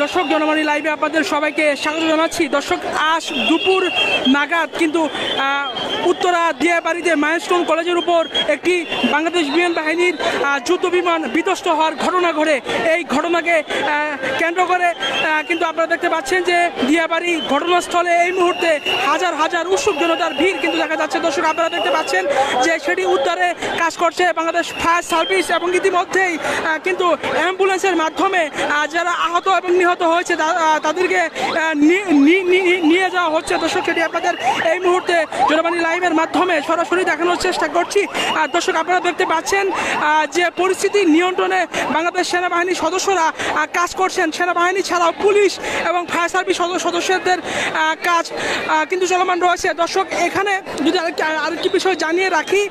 দর্শক জনমনি লাইভে আপনাদের সবাইকে স্বাগত জানাচ্ছি। দর্শক আজ দুপুর নাগাদ কিন্তু উত্তরা দিয়াবাড়িতে মাইলস্টোন কলেজের উপর একটি বাংলাদেশ বিমান বাহিনীর যুদ্ধ বিমান বিধ্বস্ত হওয়ার ঘটনা ঘটে। এই ঘটনাকে কেন্দ্র করে কিন্তু আপনারা দেখতে পাচ্ছেন যে দিয়াবাড়ি ঘটনাস্থলে এই মুহূর্তে হাজার হাজার উৎসুক জনতার ভিড় কিন্তু দেখা যাচ্ছে। দর্শক আপনারা দেখতে পাচ্ছেন যে সেটি উদ্ধারে কাজ করছে বাংলাদেশ ফায়ার সার্ভিস এবং ইতিমধ্যেই কিন্তু অ্যাম্বুলেন্সের মাধ্যমে যারা আহত এবং নিহত হয়েছে তাদেরকে নিয়ে যাওয়া হচ্ছে। দর্শক সেটি আপনাদের এই মুহূর্তে জনবাণী লাইভের মাধ্যমে সরাসরি দেখানোর চেষ্টা করছি। দর্শক আপনারা দেখতে পাচ্ছেন যে পরিস্থিতি নিয়ন্ত্রণে বাংলাদেশ সেনাবাহিনীর সদস্যরা কাজ করছেন। সেনাবাহিনী ছাড়াও পুলিশ এবং ফায়ার সার্ভিস সদস্যদের কাজ কিন্তু চলমান রয়েছে। দর্শক এখানে যদি আরেকটি বিষয় জানিয়ে রাখি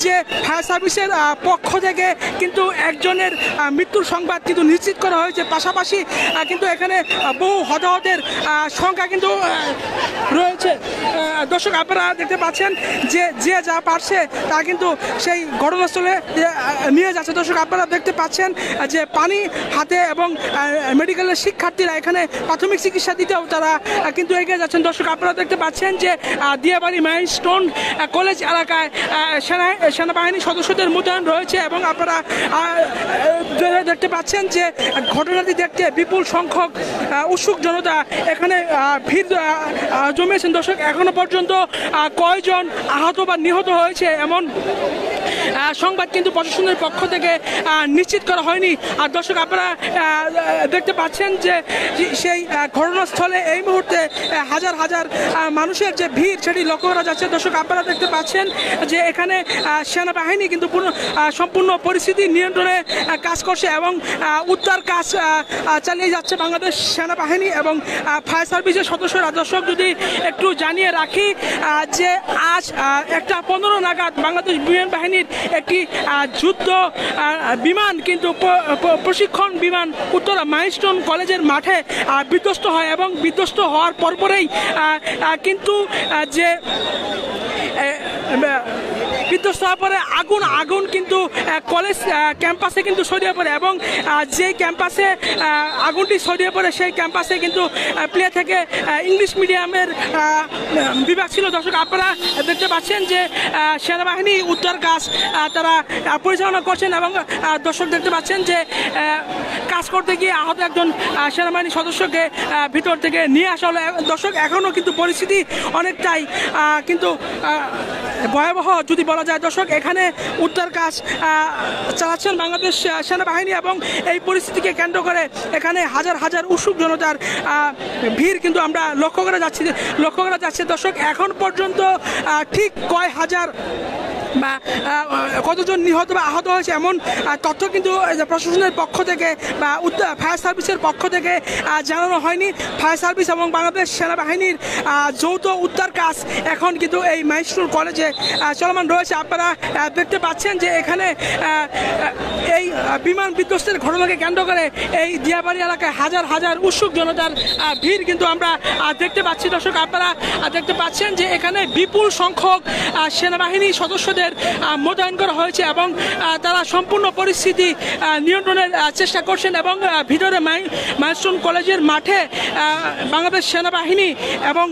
যে ফায়ার সার্ভিসের পক্ষ থেকে কিন্তু একজনের মৃত্যুর সংবাদ কিন্তু নিশ্চিত করা হয়েছে। পাশাপাশি কিন্তু এখানে বহু হতাহতের সংখ্যা কিন্তু রয়েছে। দর্শক আপনারা দেখতে পাচ্ছেন যে যে যা পারছে তা কিন্তু সেই ঘটনাস্থলে নিয়ে যাচ্ছে। দর্শক আপনারা দেখতে পাচ্ছেন যে পানি হাতে এবং মেডিকেলের শিক্ষার্থীরা এখানে প্রাথমিক চিকিৎসা দিতেও তারা কিন্তু এগিয়ে যাচ্ছেন। দর্শক আপনারা দেখতে পাচ্ছেন যে দিয়াবাড়ি মাইলস্টোন কলেজ এলাকায় সেনাবাহিনীর সদস্যদের মোতায়েন রয়েছে এবং আপনারা দেখতে পাচ্ছেন যে ঘটনাটি দেখতে বিপুল সংখ্যক উৎসুক জনতা এখানে ভিড় জমিয়েছেন। দর্শক এখনো পর্যন্ত কয়জন আহত বা নিহত হয়েছে এমন সংবাদ কিন্তু প্রশাসনের পক্ষ থেকে নিশ্চিত করা হয়নি। আর দর্শক আপনারা দেখতে পাচ্ছেন যে সেই ঘটনাস্থলে এই মুহূর্তে হাজার হাজার মানুষের যে ভিড় সেটি লক্ষ্য করা যাচ্ছে। দর্শক আপনারা দেখতে পাচ্ছেন যে এখানে সেনাবাহিনী কিন্তু সম্পূর্ণ পরিস্থিতি নিয়ন্ত্রণে কাজ করছে এবং উদ্ধার কাজ চালিয়ে যাচ্ছে বাংলাদেশ সেনাবাহিনী এবং ফায়ার সার্ভিসের সদস্যরা। দর্শক যদি একটু জানিয়ে রাখি যে আজ 1:15 নাগাদ বাংলাদেশ বিমান বাহিনীর একটি যুদ্ধ বিমান কিন্তু প্রশিক্ষণ বিমান উত্তরা মাইলস্টোন কলেজের মাঠে বিধ্বস্ত হয় এবং বিধ্বস্ত হওয়ার পরপরেই কিন্তু যে বিধ্বস্ত হওয়ার পরে আগুন কিন্তু কলেজ ক্যাম্পাসে কিন্তু ছড়িয়ে পড়ে এবং যে ক্যাম্পাসে আগুনটি ছড়িয়ে পড়ে সেই ক্যাম্পাসে কিন্তু প্লে থেকে ইংলিশ মিডিয়ামের বিভাগ ছিল। দর্শক আপনারা দেখতে পাচ্ছেন যে সেনাবাহিনী উদ্ধার কাজ তারা পরিচালনা করছেন এবং দর্শক দেখতে পাচ্ছেন যে কাজ করতে গিয়ে আহত একজন সেনাবাহিনীর সদস্যকে ভিতর থেকে নিয়ে আসা হলো। দর্শক এখনও কিন্তু পরিস্থিতি অনেকটাই কিন্তু ভয়াবহ যদি বলা যায়। দর্শক এখানে উদ্ধার কাজ চালাচ্ছেন বাংলাদেশ সেনাবাহিনী এবং এই পরিস্থিতিকে কেন্দ্র করে এখানে হাজার হাজার উৎসুক জনতার ভিড় কিন্তু আমরা লক্ষ্য করা যাচ্ছে। দর্শক এখন পর্যন্ত ঠিক কয় হাজার বা কতজন নিহত বা আহত হয়েছে এমন তথ্য কিন্তু প্রশাসনের পক্ষ থেকে বা ফায়ার সার্ভিসের পক্ষ থেকে জানানো হয়নি। ফায়ার সার্ভিস এবং বাংলাদেশ সেনাবাহিনীর যৌথ উদ্ধার কাজ এখন কিন্তু এই মাইলস্টোন কলেজে চলমান রয়েছে। আপনারা দেখতে পাচ্ছেন যে এখানে এই বিমান বিধ্বস্তের ঘটনাকে কেন্দ্র করে এই দিয়াবাড়ি এলাকায় হাজার হাজার উৎসুক জনতার ভিড় কিন্তু আমরা দেখতে পাচ্ছি। দর্শক আপনারা দেখতে পাচ্ছেন যে এখানে বিপুল সংখ্যক সেনাবাহিনীর সদস্যদের মোতায়েন করা হয়েছে এবং তারা সম্পূর্ণ পরিস্থিতি নিয়ন্ত্রণের চেষ্টা করছেন এবং ভিতরে মাইলস্টোন কলেজের মাঠে বাংলাদেশ সেনাবাহিনী এবং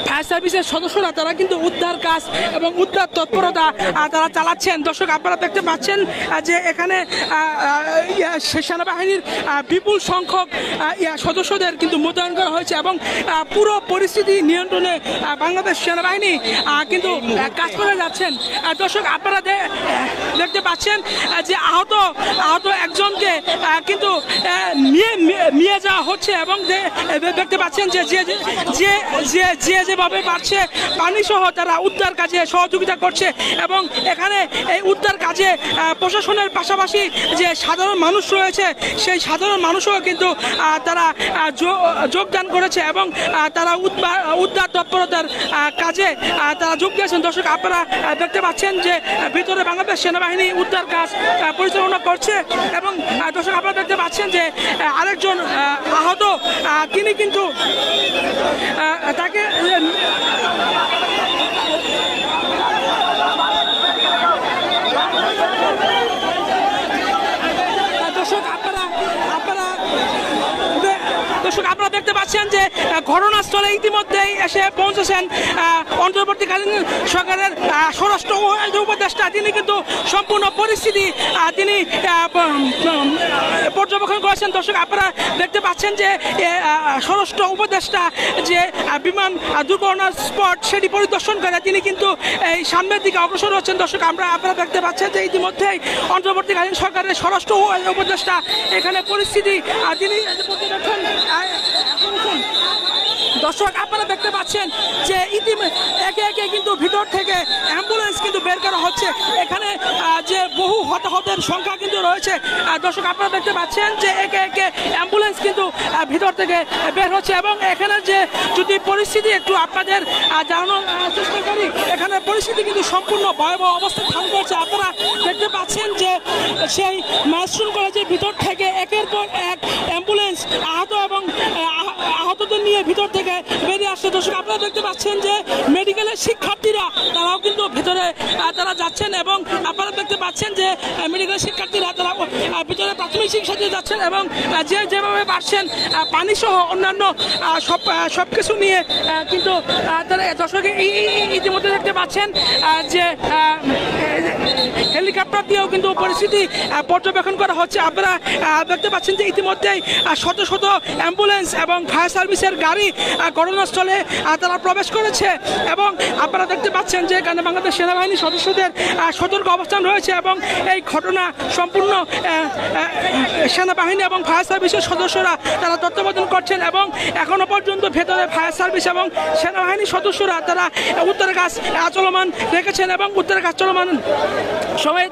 ফায়ার সার্ভিসের সদস্যরা তারা কিন্তু উদ্ধার কাজ এবং উদ্ধার তৎপরতা তারা চালাচ্ছেন। দর্শক আপনারা দেখতে পাচ্ছেন যে এখানে সেনাবাহিনীর বিপুল সংখ্যক সদস্যদের কিন্তু মোতায়েন করা হয়েছে এবং পুরো পরিস্থিতি নিয়ন্ত্রণে বাংলাদেশ সেনাবাহিনী কিন্তু কাজ করে যাচ্ছেন। দর্শক আপনারা দেখতে পাচ্ছেন যে আহত একজনকে কিন্তু নিয়ে যাওয়া হচ্ছে এবং দেখতে পাচ্ছেন যে যেভাবে পারছে পানি সহ তারা উদ্ধার কাজে সহযোগিতা করছে এবং এখানে এই উদ্ধার কাজে প্রশাসনের পাশাপাশি যে সাধারণ মানুষ রয়েছে সেই সাধারণ মানুষও কিন্তু তারা যোগদান করেছে এবং তারা উদ্ধার তৎপরতার কাজে তারা যোগ দিয়েছেন। দর্শক আপনারা দেখতে পাচ্ছেন যে ভিতরে বাংলাদেশ সেনাবাহিনী উদ্ধার কাজ পরিচালনা করছে এবং দর্শক আপনারা দেখতে পাচ্ছেন যে আরেকজন আহত তিনি কিন্তু তাকে দর্শক আপনারা দর্শক আপনারা দেখতে পাচ্ছেন যে ঘটনাস্থলে ইতিমধ্যেই এসে পৌঁছেছেন অন্তর্বর্তীকালীন সরকারের স্বরাষ্ট্র উপদেষ্টা। তিনি কিন্তু সম্পূর্ণ পরিস্থিতি তিনি পর্যবেক্ষণ করেছেন। দর্শক আপনারা দেখতে পাচ্ছেন যে স্বরাষ্ট্র উপদেষ্টা যে বিমান দুর্ঘটনার স্পট সেটি পরিদর্শন করে তিনি কিন্তু এই সামনের দিকে অগ্রসর হচ্ছেন। দর্শক আপনারা দেখতে পাচ্ছেন যে ইতিমধ্যেই অন্তর্বর্তীকালীন সরকারের স্বরাষ্ট্র উপদেষ্টা এখানে পরিস্থিতি তিনি পর্যবেক্ষণ। দর্শক আপনারা দেখতে পাচ্ছেন যে একে একে কিন্তু ভিতর থেকে অ্যাম্বুলেন্স কিন্তু বের করা হচ্ছে। এখানে যে বহু হতাহতের সংখ্যা কিন্তু রয়েছে। দর্শক আপনারা দেখতে পাচ্ছেন যে একে একে অ্যাম্বুলেন্স কিন্তু ভিতর থেকে বের হচ্ছে এবং এখানে যে যদি পরিস্থিতি একটু আপনাদের জানানোর চেষ্টা করি, এখানে পরিস্থিতি কিন্তু সম্পূর্ণ ভয়াবহ অবস্থা ধারণ করছে। আপনারা দেখতে পাচ্ছেন যে সেই মাইলস্টোন কলেজের ভিতর থেকে একের পর এক অ্যাম্বুলেন্স আহতদের নিয়ে ভিতর থেকে বেরিয়ে আসছে। দর্শক আপনারা দেখতে পাচ্ছেন যে মেডিকেলের শিক্ষার্থীরা তারাও কিন্তু ভেতরে তারা যাচ্ছেন এবং আপনারা দেখতে পাচ্ছেন যে মেডিকেলের শিক্ষার্থীরা তারা ভিতরে প্রাথমিক চিকিৎসা দিয়ে যাচ্ছেন এবং যেভাবে পারছেন পানি সহ অন্যান্য সব কিছু নিয়ে কিন্তু তারা দর্শক ইতিমধ্যে দেখতে পাচ্ছেন যে হেলিকপ্টার দিয়েও কিন্তু পরিস্থিতি পর্যবেক্ষণ করা হচ্ছে। আপনারা দেখতে পাচ্ছেন যে ইতিমধ্যেই শত শত অ্যাম্বুলেন্স এবং ফায়ার সার্ভিসের গাড়ি ঘটনাস্থলে তারা প্রবেশ করেছে এবং আপনারা দেখতে পাচ্ছেন যে এখানে বাংলাদেশ সেনাবাহিনীর সদস্যদের সতর্ক অবস্থান রয়েছে এবং এই ঘটনা সম্পূর্ণ সেনাবাহিনী এবং ফায়ার সার্ভিসের সদস্যরা তারা তত্ত্বাবধান করছেন এবং এখনো পর্যন্ত ভেতরে ফায়ার সার্ভিস এবং সেনাবাহিনীর সদস্যরা তারা উদ্ধারের কাজ চলমান রেখেছেন এবং উদ্ধারের কাজ চলমান সময়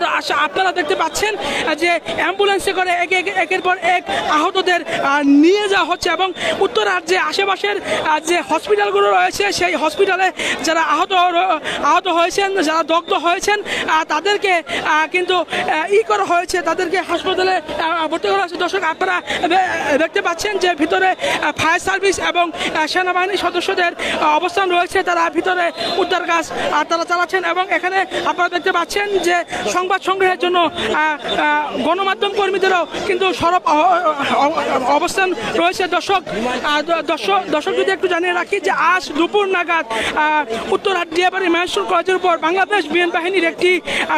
আপনারা দেখতে পাচ্ছেন যে অ্যাম্বুলেন্সে করে একের পর এক আহতদের নিয়ে যাওয়া হচ্ছে এবং উত্তরার যে আশেপাশের যে হসপিটালগুলো রয়েছে সেই হসপিটালে যারা আহত হয়েছেন, যারা দগ্ধ হয়েছেন তাদেরকে কিন্তু করা হয়েছে, তাদেরকে হাসপাতালে ভর্তি করা হয়েছে। দর্শক আপনারা দেখতে পাচ্ছেন যে ভিতরে ফায়ার সার্ভিস এবং সেনাবাহিনীর সদস্যদের অবস্থান রয়েছে, তারা ভিতরে উদ্ধার কাজ তারা চালাচ্ছেন এবং এখানে আপনারা দেখতে পাচ্ছেন যে সংবাদ সংগ্রহের জন্য গণমাধ্যম কর্মীদেরও কিন্তু সরব অবস্থান রয়েছে। দর্শক যদি একটু জানিয়ে রাখি যে আজ দুপুর নাগাদ উত্তরার দিয়াবাড়ি মাইলস্টোন কলেজের উপর বাংলাদেশ বিমান বাহিনীর একটি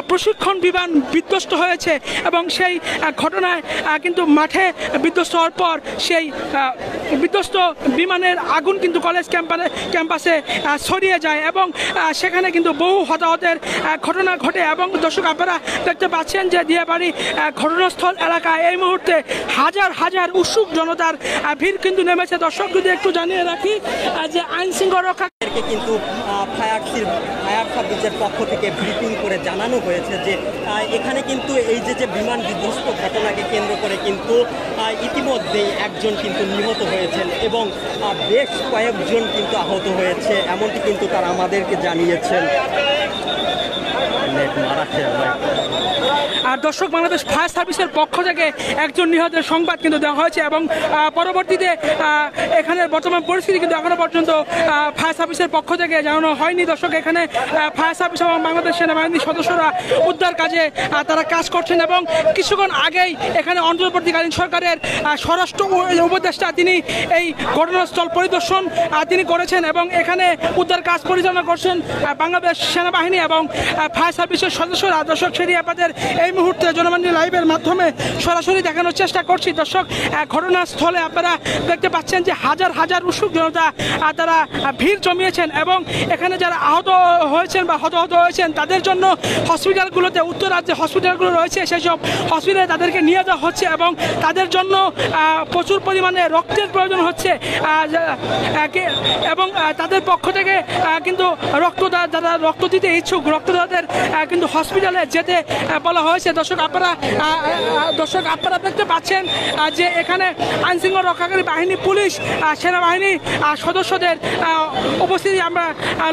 প্রশিক্ষণ বিমান বিধ্বস্ত হয়েছে এবং সেই ঘটনায় কিন্তু মাঠে বিধ্বস্ত হওয়ার পর সেই বিধ্বস্ত বিমানের আগুন কিন্তু কলেজ ক্যাম্পাসে ছড়িয়ে যায় এবং সেখানে কিন্তু বহু হতাহতের ঘটনা ঘটে এবং দর্শক আপনারা দেখতে পাচ্ছেন যে দিয়াবাড়ি ঘটনাস্থল এলাকায় এই মুহূর্তে হাজার হাজার উৎসুক জনতার ভিড় কিন্তু নেমেছে। দর্শক যদি একটু জানিয়ে রাখি যে আইন শৃঙ্খলা রক্ষা কিন্তু ফায়ার সার্ভিসের পক্ষ থেকে ব্রিফিং করে জানানো হয়েছে যে এখানে কিন্তু এই যে বিমান বিধ্বস্ত ঘটনাকে কেন্দ্র করে কিন্তু ইতিমধ্যেই একজন কিন্তু নিহত হয়েছেন এবং বেশ কয়েকজন কিন্তু আহত হয়েছে, এমনটি কিন্তু তারা আমাদেরকে জানিয়েছেন। আর দর্শক বাংলাদেশ ফায়ার সার্ভিসের পক্ষ থেকে একজন নিহতের সংবাদ কিন্তু দেওয়া হয়েছে এবং পরবর্তীতে এখানে বর্তমান পরিস্থিতি কিন্তু এখনো পর্যন্ত ফায়ার সার্ভিসের পক্ষ থেকে জানানো হয়নি। দর্শক এখানে ফায়ার সার্ভিস এবং বাংলাদেশ সেনাবাহিনীর সদস্যরা উদ্ধার কাজে তারা কাজ করছেন এবং কিছুক্ষণ আগেই এখানে অন্তর্বর্তীকালীন সরকারের স্বরাষ্ট্র উপদেষ্টা তিনি এই ঘটনাস্থল পরিদর্শন তিনি করেছেন এবং এখানে উদ্ধার কাজ পরিচালনা করছেন বাংলাদেশ সেনাবাহিনী এবং ফায়ার সার্ভিসের সদস্যরা। দর্শক সেটি আপনাদের এই মুহূর্তে জনমান্ডি লাইভের মাধ্যমে সরাসরি দেখানোর চেষ্টা করছি। দর্শক ঘটনাস্থলে আপনারা দেখতে পাচ্ছেন যে হাজার হাজার উৎসুক জনতা তারা ভিড় জমিয়েছেন এবং এখানে যারা আহত হয়েছেন বা হতাহত হয়েছেন তাদের জন্য হসপিটালগুলোতে উত্তরার যে হসপিটালগুলো রয়েছে সেই সব হসপিটালে তাদেরকে নিয়ে যাওয়া হচ্ছে এবং তাদের জন্য প্রচুর পরিমাণে রক্তের প্রয়োজন হচ্ছে এবং তাদের পক্ষ থেকে কিন্তু যারা রক্ত দিতে ইচ্ছুক রক্তদাতাদের কিন্তু হসপিটালে যেতে বলা হয়েছে। দর্শক আপনারা দেখতে পাচ্ছেন যে এখানে আইনশৃঙ্খলা রক্ষাকারী বাহিনী, পুলিশ, সেনাবাহিনী সদস্যদের উপস্থিতি আমরা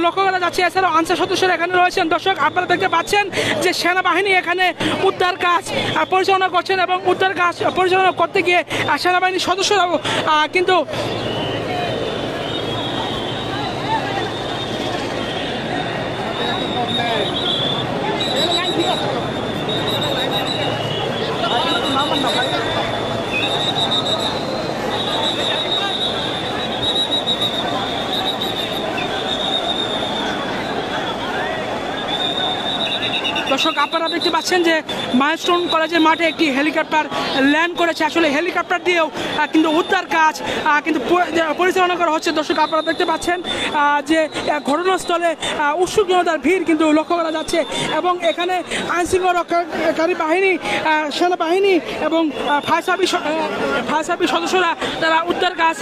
লক্ষ্য করা যাচ্ছে। এছাড়াও আনসার সদস্যরা এখানে রয়েছেন। দর্শক আপনারা দেখতে পাচ্ছেন যে সেনাবাহিনী এখানে উদ্ধার কাজ পরিচালনা করছেন এবং উদ্ধার কাজ পরিচালনা করতে গিয়ে সেনাবাহিনীর সদস্যরাও কিন্তু আপনারা দেখতে পাচ্ছেন যে মাইলস্টোন কলেজের মাঠে একটি হেলিকপ্টার ল্যান্ড করেছে। আসলে হেলিকপ্টার দিয়েও কিন্তু উদ্ধার কাজ কিন্তু পরিচালনা করা হচ্ছে। দর্শক আপনারা দেখতে পাচ্ছেন যে ঘটনাস্থলে উৎসুক জনতার ভিড় কিন্তু লক্ষ্য করা যাচ্ছে এবং এখানে আইনশৃঙ্খলা রক্ষাকারী বাহিনী, সেনাবাহিনী এবং ফায়ার সার্ভিস সদস্যরা তারা উদ্ধার কাজ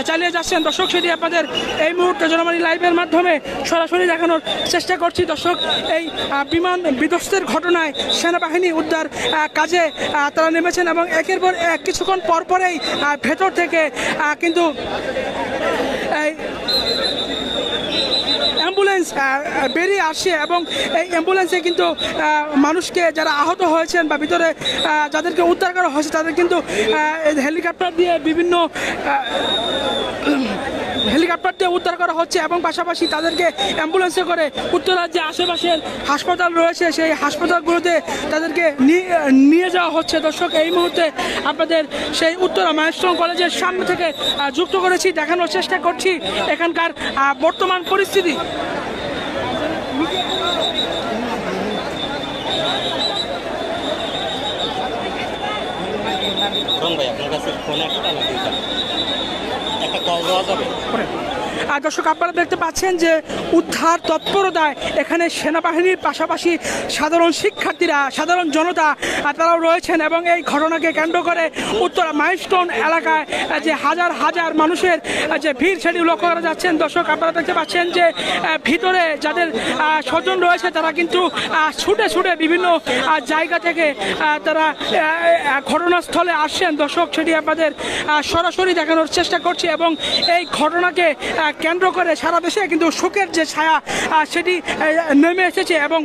চালিয়ে যাচ্ছেন। দর্শক সেটি আপনাদের এই মুহূর্তে জনবাণী লাইভের মাধ্যমে সরাসরি দেখানোর চেষ্টা করছি। দর্শক এই বিমান বিধ্বস্তের ঘটনায় সেনাবাহিনী উদ্ধার কাজে তারা নেমেছেন এবং একের পর এক কিছুক্ষণ পরপরেই ভেতর থেকে কিন্তু এই অ্যাম্বুলেন্স বেরিয়ে আসছে এবং এই অ্যাম্বুলেন্সে কিন্তু মানুষকে যারা আহত হয়েছেন বা ভিতরে যাদেরকে উদ্ধার করা হয়েছে তাদের কিন্তু হেলিকপ্টার দিয়ে উদ্ধার করা হচ্ছে এবং পাশাপাশি তাদেরকে অ্যাম্বুলেন্সে করে উত্তরার যে আশেপাশের হাসপাতাল রয়েছে সেই হাসপাতালগুলোতে তাদেরকে নিয়ে যাওয়া হচ্ছে। দর্শক এই মুহূর্তে আপনাদের সেই উত্তরা মাইলস্টোন কলেজের সামনে থেকে যুক্ত করেছি, দেখানোর চেষ্টা করছি এখানকার বর্তমান পরিস্থিতি। আপনার কাছে ফোন একটা কল দেওয়া যাবে? আর দর্শক আপনারা দেখতে পাচ্ছেন যে উদ্ধার তৎপরতায় এখানে সেনাবাহিনীর পাশাপাশি সাধারণ শিক্ষার্থীরা, সাধারণ জনতা তারাও রয়েছেন এবং এই ঘটনাকে কেন্দ্র করে উত্তরা মাইলস্টোন এলাকায় যে হাজার হাজার মানুষের যে ভিড় সেটি লক্ষ্য করা যাচ্ছেন। দর্শক আপনারা দেখতে পাচ্ছেন যে ভিতরে যাদের স্বজন রয়েছে তারা কিন্তু ছুটে ছুটে বিভিন্ন জায়গা থেকে তারা ঘটনাস্থলে আসছেন। দর্শক সেটি আপনাদের সরাসরি দেখানোর চেষ্টা করছি এবং এই ঘটনাকে কেন্দ্র করে সারা দেশে কিন্তু শোকের যে ছায়া সেটি নেমে এসেছে এবং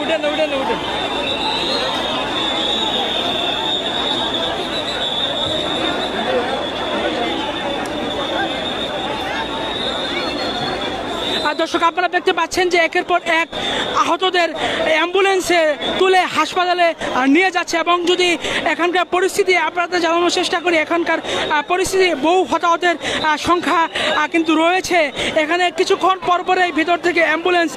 উঠেন দর্শক আপনারা দেখতে পাচ্ছেন যে একের পর এক আহতদের অ্যাম্বুলেন্সে তুলে হাসপাতালে নিয়ে যাচ্ছে এবং যদি এখানকার পরিস্থিতি আপনাদের জানানোর চেষ্টা করি, এখানকার পরিস্থিতি বহু হতাহতের সংখ্যা কিন্তু রয়েছে। এখানে কিছুক্ষণ পরপরেই ভিতর থেকে অ্যাম্বুলেন্স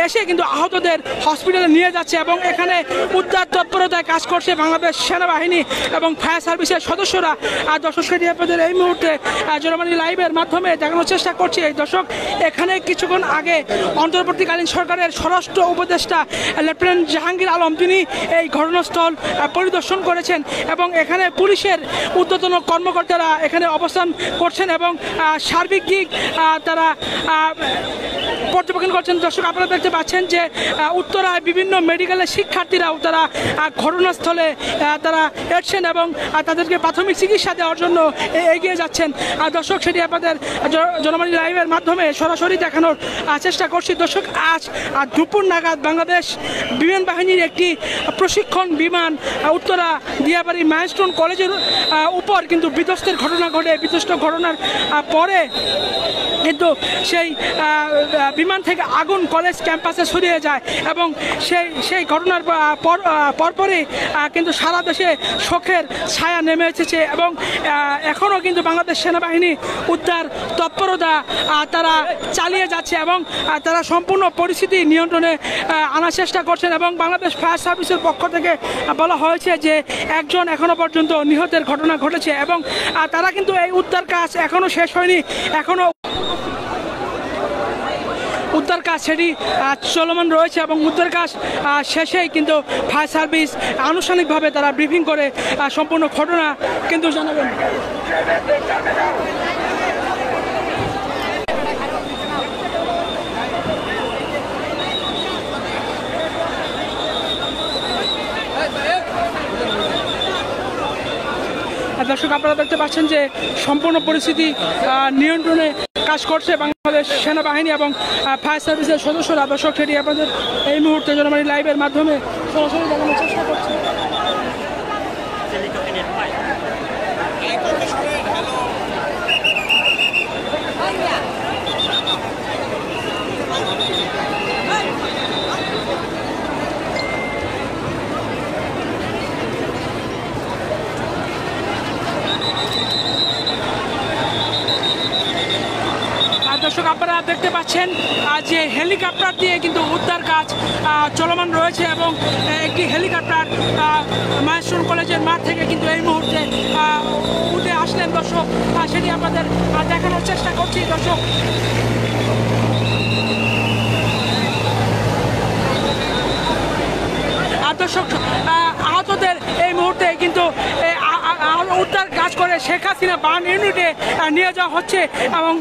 এসে কিন্তু আহতদের হসপিটালে নিয়ে যাচ্ছে এবং এখানে উদ্ধার তৎপরতায় কাজ করছে বাংলাদেশ সেনাবাহিনী এবং ফায়ার সার্ভিসের সদস্যরা। দর্শক সেটি আপনাদের এই মুহূর্তে জনবাণী লাইভের মাধ্যমে দেখানোর চেষ্টা করছি। এই দর্শক এখানে কিছুক্ষণ আগে অন্তর্বর্তীকালীন সরকারের স্বরাষ্ট্র উপদেষ্টা লেফটেন্যান্ট জাহাঙ্গীর আলম তিনি এই ঘটনাস্থল পরিদর্শন করেছেন এবং এখানে পুলিশের ঊর্ধ্বতন কর্মকর্তারা এখানে অবস্থান করছেন এবং সার্বিক দিক তারা পর্যবেক্ষণ করছেন। দর্শক আপনারা দেখতে পাচ্ছেন যে উত্তরায় বিভিন্ন মেডিকেলের শিক্ষার্থীরাও তারা ঘটনাস্থলে তারা এসছেন এবং তাদেরকে প্রাথমিক চিকিৎসা দেওয়ার জন্য এগিয়ে যাচ্ছেন। দর্শক সেটি আপনাদের জনবাণী লাইভের মাধ্যমে সরাসরি দেখানোর চেষ্টা করছি। দর্শক আজ দুপুর নাগাদ বাংলাদেশ বিমান বাহিনীর একটি প্রশিক্ষণ বিমান উত্তরা দিয়াবাড়ি মাইলস্টোন কলেজের উপর কিন্তু বিধ্বস্তের ঘটনা ঘটে। বিধ্বস্ত ঘটনার পরে কিন্তু সেই বিমান থেকে আগুন কলেজ ক্যাম্পাসে ছড়িয়ে যায় এবং সেই ঘটনার পরপরই কিন্তু সারা দেশে শোকের ছায়া নেমে এসেছে এবং এখনও কিন্তু বাংলাদেশ সেনাবাহিনী উদ্ধার তৎপরতা তারা চালিয়ে যাচ্ছে এবং তারা সম্পূর্ণ পরিস্থিতি নিয়ন্ত্রণে আনার চেষ্টা করছেন এবং বাংলাদেশ ফায়ার সার্ভিসের পক্ষ থেকে বলা হয়েছে যে একজন এখনো পর্যন্ত নিহতের ঘটনা ঘটেছে এবং তারা কিন্তু এই উদ্ধার কাজ এখনো শেষ হয়নি, এখনো উদ্ধার কাজ সেটি চলমান রয়েছে এবং উদ্ধার কাজ শেষেই কিন্তু ফায়ার সার্ভিস আনুষ্ঠানিকভাবে তারা ব্রিফিং করে সম্পূর্ণ ঘটনা কিন্তু জানাবেন। দর্শক আপনারা দেখতে পাচ্ছেন যে সম্পূর্ণ পরিস্থিতি নিয়ন্ত্রণে কাজ করছে বাংলাদেশ সেনাবাহিনী এবং ফায়ার সার্ভিসের সদস্যরা। দর্শক সেটি আপনাদের এই মুহূর্তে জনবাণী লাইভের মাধ্যমে সরাসরি দেখানোর চেষ্টা করছে। দর্শক আপনারা দেখতে পাচ্ছেন যে হেলিকপ্টার দিয়ে কিন্তু উদ্ধার কাজ চলমান রয়েছে এবং একটি হেলিকপ্টার মাইলস্টোন কলেজের মাঠ থেকে কিন্তু এই মুহূর্তে উঠে আসলেন দর্শক, সেটি আপনাদের দেখানোর চেষ্টা করছি দর্শক। দর্শক আহতদের এই মুহূর্তে কিন্তু উদ্ধার কাজ করে শেখ হাসিনা বার্ন ইউনিটে নিয়ে যাওয়া হচ্ছে এবং